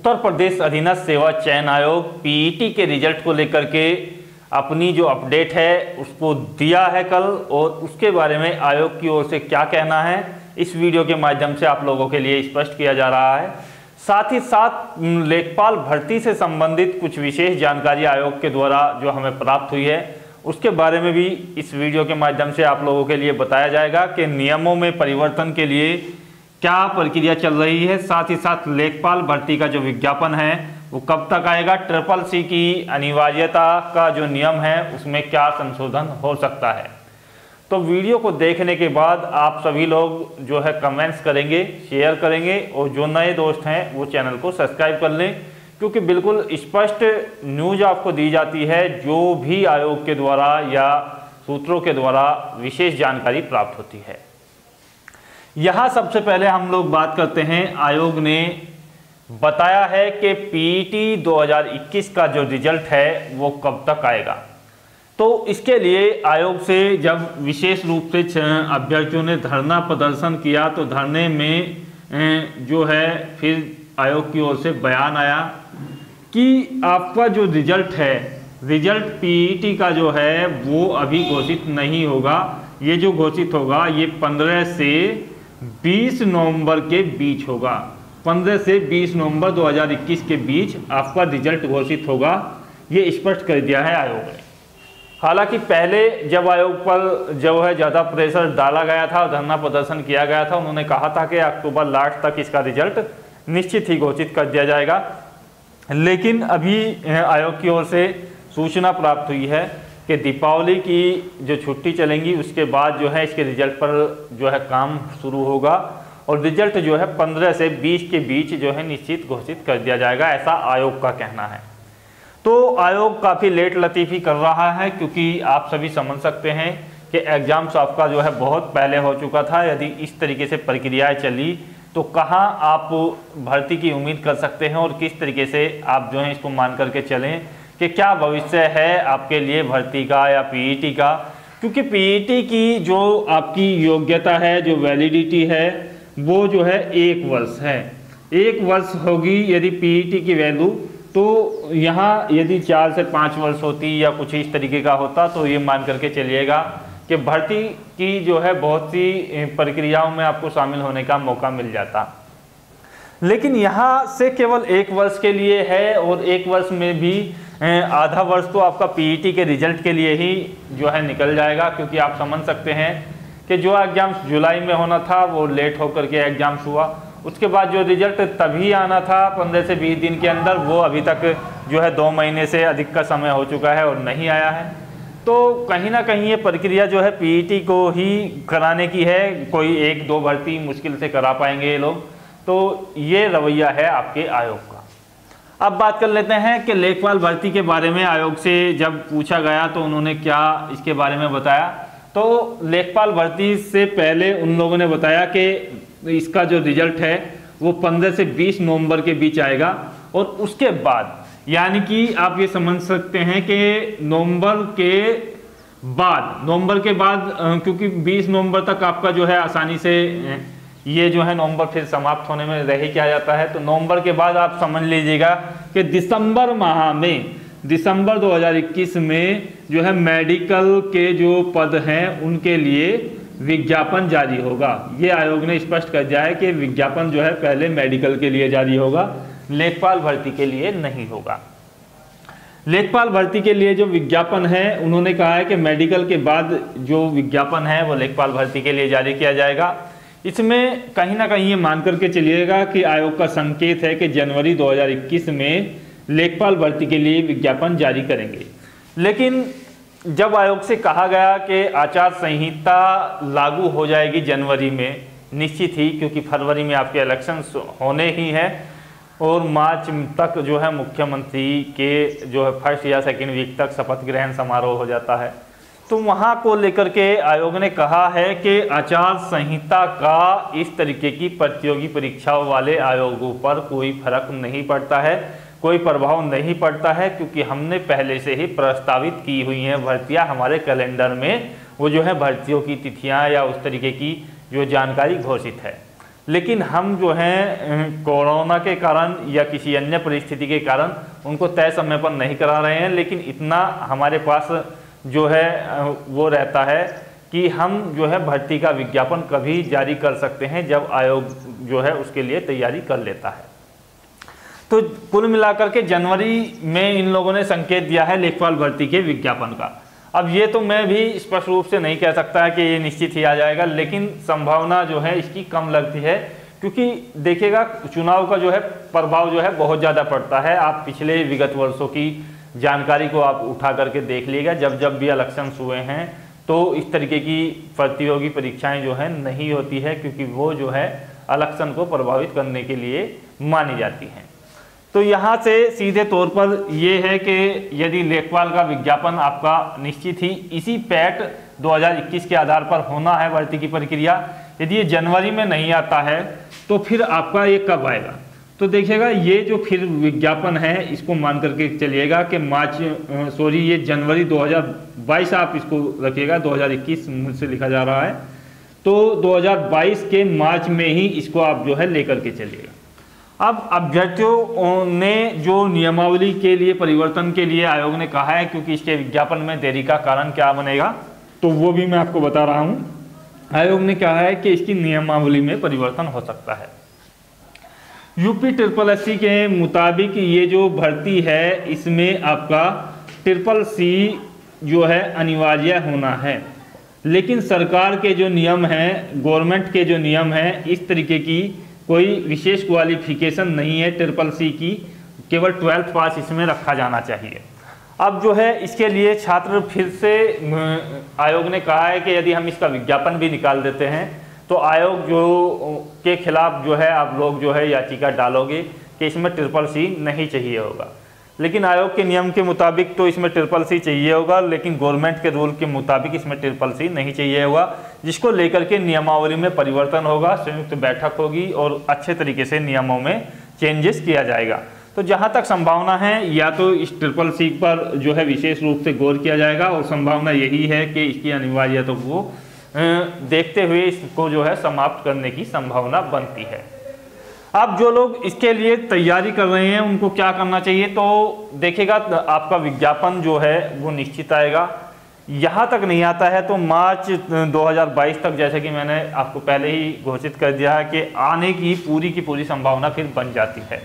उत्तर प्रदेश अधीनस्थ सेवा चयन आयोग पीईटी के रिजल्ट को लेकर के अपनी जो अपडेट है उसको दिया है कल, और उसके बारे में आयोग की ओर से क्या कहना है इस वीडियो के माध्यम से आप लोगों के लिए स्पष्ट किया जा रहा है। साथ ही साथ लेखपाल भर्ती से संबंधित कुछ विशेष जानकारी आयोग के द्वारा जो हमें प्राप्त हुई है उसके बारे में भी इस वीडियो के माध्यम से आप लोगों के लिए बताया जाएगा कि नियमों में परिवर्तन के लिए क्या प्रक्रिया चल रही है। साथ ही साथ लेखपाल भर्ती का जो विज्ञापन है वो कब तक आएगा, CCC की अनिवार्यता का जो नियम है उसमें क्या संशोधन हो सकता है। तो वीडियो को देखने के बाद आप सभी लोग जो है कमेंट्स करेंगे, शेयर करेंगे, और जो नए दोस्त हैं वो चैनल को सब्सक्राइब कर लें, क्योंकि बिल्कुल स्पष्ट न्यूज आपको दी जाती है जो भी आयोग के द्वारा या सूत्रों के द्वारा विशेष जानकारी प्राप्त होती है। यहाँ सबसे पहले हम लोग बात करते हैं, आयोग ने बताया है कि पीईटी 2021 का जो रिजल्ट है वो कब तक आएगा। तो इसके लिए आयोग से जब विशेष रूप से अभ्यर्थियों ने धरना प्रदर्शन किया तो धरने में जो है फिर आयोग की ओर से बयान आया कि आपका जो रिजल्ट है, रिजल्ट पीईटी का जो है वो अभी घोषित नहीं होगा। ये जो घोषित होगा ये 15 से 20 नवंबर के बीच होगा। 15 से 20 नवंबर 2021 के बीच आपका रिजल्ट घोषित होगा, ये स्पष्ट कर दिया है आयोग ने। हालांकि पहले जब आयोग पर जो है ज़्यादा प्रेशर डाला गया था, धरना प्रदर्शन किया गया था, उन्होंने कहा था कि अक्टूबर लास्ट तक इसका रिजल्ट निश्चित ही घोषित कर दिया जाएगा। लेकिन अभी आयोग की ओर से सूचना प्राप्त हुई है कि दीपावली की जो छुट्टी चलेंगी उसके बाद जो है इसके रिजल्ट पर जो है काम शुरू होगा, और रिजल्ट जो है 15 से 20 के बीच जो है निश्चित घोषित कर दिया जाएगा, ऐसा आयोग का कहना है। तो आयोग काफ़ी लेट लतीफ़ी कर रहा है, क्योंकि आप सभी समझ सकते हैं कि एग्ज़ाम्स आपका जो है बहुत पहले हो चुका था। यदि इस तरीके से प्रक्रियाएँ चली तो कहाँ आप भर्ती की उम्मीद कर सकते हैं, और किस तरीके से आप जो है इसको मान करके चलें कि क्या भविष्य है आपके लिए भर्ती का या पीईटी का। क्योंकि पीईटी की जो आपकी योग्यता है, जो वैलिडिटी है, वो जो है 1 वर्ष है। 1 वर्ष होगी यदि पीईटी की वैल्यू, तो यहाँ यदि 4 से 5 वर्ष होती या कुछ इस तरीके का होता तो ये मान करके चलिएगा कि भर्ती की जो है बहुत सी प्रक्रियाओं में आपको शामिल होने का मौका मिल जाता। लेकिन यहाँ से केवल 1 वर्ष के लिए है, और 1 वर्ष में भी आधा वर्ष तो आपका पीईटी के रिजल्ट के लिए ही जो है निकल जाएगा। क्योंकि आप समझ सकते हैं कि जो एग्ज़ाम्स जुलाई में होना था वो लेट होकर के एग्ज़ाम्स हुआ, उसके बाद जो रिजल्ट तभी आना था 15 से 20 दिन के अंदर, वो अभी तक जो है 2 महीने से अधिक का समय हो चुका है और नहीं आया है। तो कहीं ना कहीं ये प्रक्रिया जो है पीईटी को ही कराने की है, कोई 1-2 भर्ती मुश्किल से करा पाएंगे ये लोग। तो ये रवैया है आपके आयोग का। अब बात कर लेते हैं कि लेखपाल भर्ती के बारे में आयोग से जब पूछा गया तो उन्होंने क्या इसके बारे में बताया। तो लेखपाल भर्ती से पहले उन लोगों ने बताया कि इसका जो रिजल्ट है वो 15 से 20 नवंबर के बीच आएगा, और उसके बाद यानी कि आप ये समझ सकते हैं कि नवंबर के बाद क्योंकि 20 नवंबर तक आपका जो है आसानी से ये जो है नवंबर फिर समाप्त होने में रह ही क्या जाता है, तो नवंबर के बाद आप समझ लीजिएगा कि दिसंबर माह में, दिसंबर 2021 में जो है मेडिकल के जो पद हैं उनके लिए विज्ञापन जारी होगा। ये आयोग ने स्पष्ट कर दिया है कि विज्ञापन जो है पहले मेडिकल के लिए जारी होगा, लेखपाल भर्ती के लिए नहीं होगा। लेखपाल भर्ती के लिए जो विज्ञापन है उन्होंने कहा है कि मेडिकल के बाद जो विज्ञापन है वो लेखपाल भर्ती के लिए जारी किया जाएगा। इसमें कहीं ना कहीं ये मान करके चलिएगा कि आयोग का संकेत है कि जनवरी 2021 में लेखपाल भर्ती के लिए विज्ञापन जारी करेंगे। लेकिन जब आयोग से कहा गया कि आचार संहिता लागू हो जाएगी जनवरी में निश्चित ही, क्योंकि फरवरी में आपके इलेक्शंस होने ही हैं, और मार्च तक जो है मुख्यमंत्री के जो है 1st या 2nd वीक तक शपथ ग्रहण समारोह हो जाता है। तो वहाँ को लेकर के आयोग ने कहा है कि आचार संहिता का इस तरीके की प्रतियोगी परीक्षाओं वाले आयोगों पर कोई फर्क नहीं पड़ता है, कोई प्रभाव नहीं पड़ता है, क्योंकि हमने पहले से ही प्रस्तावित की हुई हैं भर्तियाँ हमारे कैलेंडर में, वो जो है भर्तियों की तिथियाँ या उस तरीके की जो जानकारी घोषित है। लेकिन हम जो हैं कोरोना के कारण या किसी अन्य परिस्थिति के कारण उनको तय समय पर नहीं करा रहे हैं, लेकिन इतना हमारे पास जो है वो रहता है कि हम जो है भर्ती का विज्ञापन कभी जारी कर सकते हैं जब आयोग जो है उसके लिए तैयारी कर लेता है। तो कुल मिलाकर के जनवरी में इन लोगों ने संकेत दिया है लेखपाल भर्ती के विज्ञापन का। अब ये तो मैं भी स्पष्ट रूप से नहीं कह सकता कि ये निश्चित ही आ जाएगा, लेकिन संभावना जो है इसकी कम लगती है, क्योंकि देखिएगा चुनाव का जो है प्रभाव जो है बहुत ज़्यादा पड़ता है। आप पिछले विगत वर्षों की जानकारी को आप उठा करके देख लीजिएगा, जब जब भी इलेक्शंस हुए हैं तो इस तरीके की प्रतियोगी परीक्षाएं जो है नहीं होती है, क्योंकि वो जो है इलेक्शन को प्रभावित करने के लिए मानी जाती हैं। तो यहाँ से सीधे तौर पर ये है कि यदि लेखपाल का विज्ञापन आपका निश्चित ही इसी पैट 2021 के आधार पर होना है भर्ती की प्रक्रिया, यदि ये जनवरी में नहीं आता है तो फिर आपका ये कब आएगा? तो देखिएगा ये जो फिर विज्ञापन है इसको मान करके चलिएगा कि ये जनवरी 2022 आप इसको रखिएगा, 2021 मुझसे लिखा जा रहा है, तो 2022 के मार्च में ही इसको आप जो है लेकर के चलिएगा। अब अभ्यर्थियों ने जो नियमावली के लिए परिवर्तन के लिए आयोग ने कहा है, क्योंकि इसके विज्ञापन में देरी का कारण क्या बनेगा तो वो भी मैं आपको बता रहा हूं। आयोग ने कहा है कि इसकी नियमावली में परिवर्तन हो सकता है। यूपी SSC के मुताबिक ये जो भर्ती है इसमें आपका SSC जो है अनिवार्य होना है, लेकिन सरकार के जो नियम हैं, गवर्नमेंट के जो नियम हैं, इस तरीके की कोई विशेष क्वालिफिकेशन नहीं है SSC की, केवल 12th पास इसमें रखा जाना चाहिए। अब जो है इसके लिए छात्र फिर से आयोग ने कहा है कि यदि हम इसका विज्ञापन भी निकाल देते हैं तो आयोग जो के खिलाफ जो है आप लोग जो है याचिका डालोगे कि इसमें SSC नहीं चाहिए होगा, लेकिन आयोग के नियम के मुताबिक तो इसमें SSC चाहिए होगा, लेकिन गवर्नमेंट के रूल के मुताबिक इसमें SSC नहीं चाहिए होगा, जिसको लेकर के नियमावली में परिवर्तन होगा, संयुक्त बैठक होगी और अच्छे तरीके से नियमों में चेंजेस किया जाएगा। तो जहां तक संभावना है या तो इस SSC पर जो है विशेष रूप से गौर किया जाएगा, और संभावना यही है कि इसकी अनिवार्यता को देखते हुए इसको जो है समाप्त करने की संभावना बनती है। अब जो लोग इसके लिए तैयारी कर रहे हैं उनको क्या करना चाहिए? तो देखिएगा आपका विज्ञापन जो है वो निश्चित आएगा। यहाँ तक नहीं आता है तो मार्च 2022 तक, जैसे कि मैंने आपको पहले ही घोषित कर दिया है कि आने की पूरी संभावना फिर बन जाती है।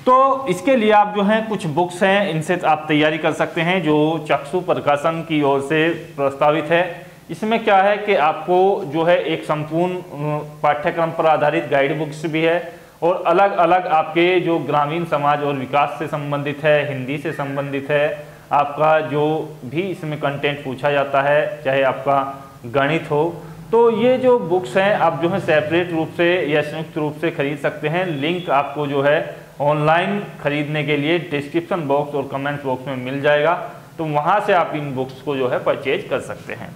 तो इसके लिए आप जो हैं कुछ बुक्स हैं, इनसे आप तैयारी कर सकते हैं, जो चक्षु प्रकाशन की ओर से प्रस्तावित है। इसमें क्या है कि आपको जो है एक संपूर्ण पाठ्यक्रम पर आधारित गाइड बुक्स भी है, और अलग अलग आपके जो ग्रामीण समाज और विकास से संबंधित है, हिंदी से संबंधित है, आपका जो भी इसमें कंटेंट पूछा जाता है, चाहे आपका गणित हो, तो ये जो बुक्स हैं आप जो है सेपरेट रूप से या संयुक्त रूप से खरीद सकते हैं। लिंक आपको जो है ऑनलाइन खरीदने के लिए डिस्क्रिप्शन बॉक्स और कमेंट बॉक्स में मिल जाएगा, तो वहाँ से आप इन बुक्स को जो है परचेज कर सकते हैं।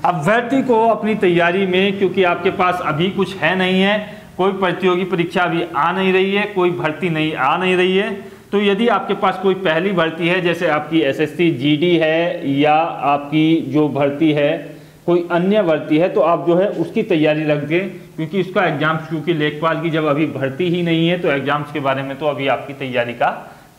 अभ्यर्थी को अपनी तैयारी में, क्योंकि आपके पास अभी कुछ है नहीं है, कोई प्रतियोगी परीक्षा अभी आ नहीं रही है, कोई भर्ती नहीं आ नहीं रही है, तो यदि आपके पास कोई पहली भर्ती है, जैसे आपकी SSC GD है या आपकी जो भर्ती है कोई अन्य भर्ती है, तो आप जो है उसकी तैयारी रख दें, क्योंकि उसका एग्जाम्स, क्योंकि लेखपाल की जब अभी भर्ती ही नहीं है तो एग्जाम्स के बारे में तो अभी आपकी तैयारी का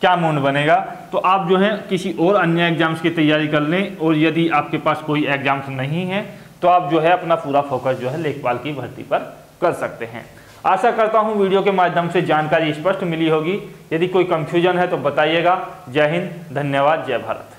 क्या मूड बनेगा। तो आप जो है किसी और अन्य एग्जाम्स की तैयारी कर लें, और यदि आपके पास कोई एग्जाम्स नहीं है तो आप जो है अपना पूरा फोकस जो है लेखपाल की भर्ती पर कर सकते हैं। आशा करता हूं वीडियो के माध्यम से जानकारी स्पष्ट मिली होगी। यदि कोई कंफ्यूजन है तो बताइएगा। जय हिंद, धन्यवाद, जय भारत।